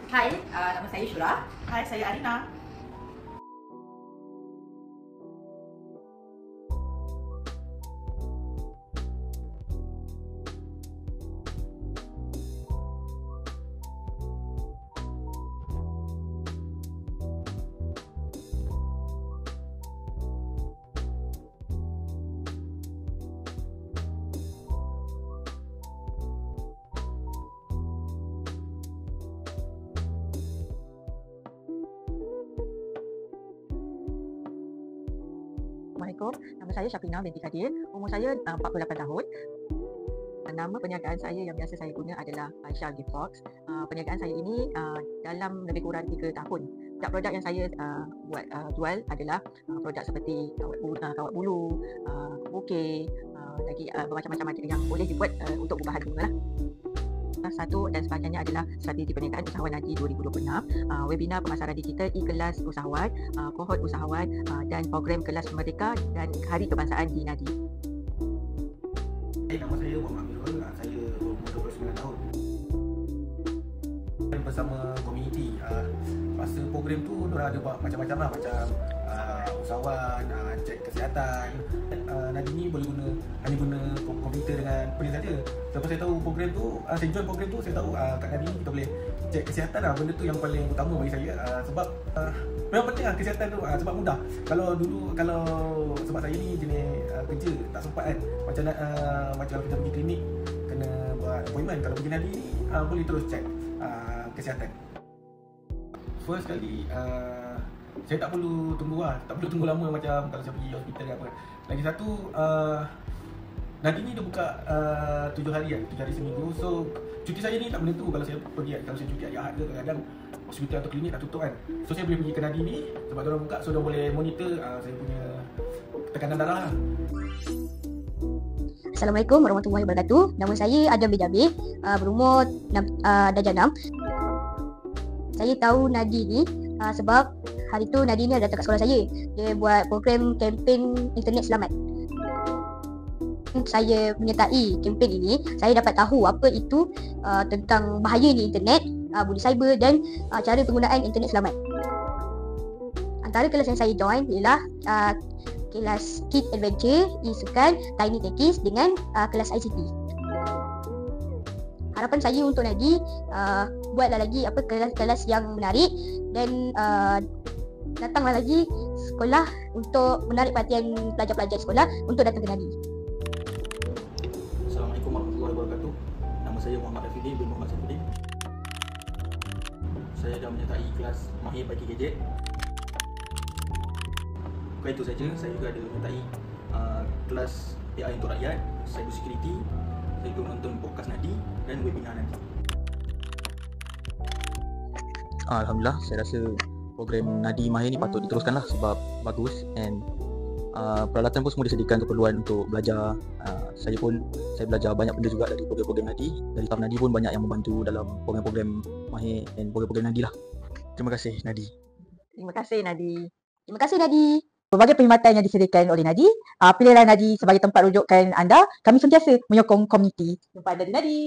Hai, nama saya Syura. Hai, saya Arina. Assalamualaikum, nama saya Syafina binti Kadir, umur saya 48 tahun. Nama perniagaan saya yang biasa saya guna adalah Aisyah Gift Box. Perniagaan saya ini dalam lebih kurang 3 tahun. Produk yang saya jual adalah produk seperti kawat bulu, bouquet, lagi bermacam-macam yang boleh dibuat untuk berbahan bunga lah. Satu dan sebagainya adalah strategi perniagaan usahawan Nadi 2026, webinar pemasaran digital, e-kelas usahawan, kohort usahawan dan program kelas merdeka dan hari kebangsaan di Nadi. Nama saya Muhammad Amirul, saya berumur 29 tahun. Bersama komuniti, masa program tu diorang ada buat macam-macam lah, macam usahawan, cek kesihatan. Nadi ni boleh hanya guna komputer dengan phone saja. Lepas saya tahu program tu, saya join program tu, saya tahu kat Nadi ni kita boleh cek kesihatan lah. Benda tu yang paling utama bagi saya, sebab memang penting lah kesihatan tu, sebab mudah. Sebab saya ni jenis kerja tak sempat kan, macam kalau kita pergi klinik kena buat appointment. Kalau pergi Nadi ni boleh terus cek kesihatan. First kali saya tak perlu tunggu lama macam kalau saya pergi hospital ke apa. Lagi satu, Nadi ni dia buka 7 hari seminggu. So cuti saya ni tak menentu. Kalau saya cuti hari Ahad ke, kadang-kadang hospital atau klinik dah tutup kan. So saya boleh pergi ke Nadi ni sebab diorang buka, so diorang boleh monitor saya punya tekanan darah lah. Assalamualaikum warahmatullahi wabarakatuh. Nama saya Adam bin Jabir, berumur darjah 6. Saya tahu Nadi ni sebab hari tu Nadi ni ada datang kat sekolah saya. Dia buat program kempen internet selamat. Saya menyertai kempen ini, saya dapat tahu apa itu tentang bahayanya internet, bully cyber dan cara penggunaan internet selamat. Antara kelas yang saya join ialah kelas Kid Adventure, e-sukan, Tiny Techies dengan kelas ICT. Harapan saya untuk Nadi, buatlah lagi kelas-kelas yang menarik dan datanglah lagi sekolah untuk menarik perhatian pelajar-pelajar sekolah untuk datang ke Nadi. Assalamualaikum warahmatullahi wabarakatuh. Nama saya Muhammad Rafidi bin Muhammad Saifuddin. Saya dah menyertai kelas Mahir Bagi Gadget. Bukan itu saja, saya juga ada menyertai kelas AI untuk rakyat, cyber security. Saya juga menonton podcast Nadi dan webinar Nadi. Alhamdulillah, saya rasa program Nadi Mahir ni patut diteruskan lah sebab bagus, and peralatan pun semua disediakan keperluan untuk belajar. Saya belajar banyak benda juga dari program-program Nadi. Dari staff Nadi pun banyak yang membantu dalam program-program Mahir dan program-program Nadi lah. Terima kasih Nadi. Terima kasih Nadi. Terima kasih Nadi. Berbagai perkhidmatan yang disediakan oleh Nadi, pilihlah Nadi sebagai tempat rujukan anda. Kami sentiasa menyokong komuniti. Jumpa anda di Nadi.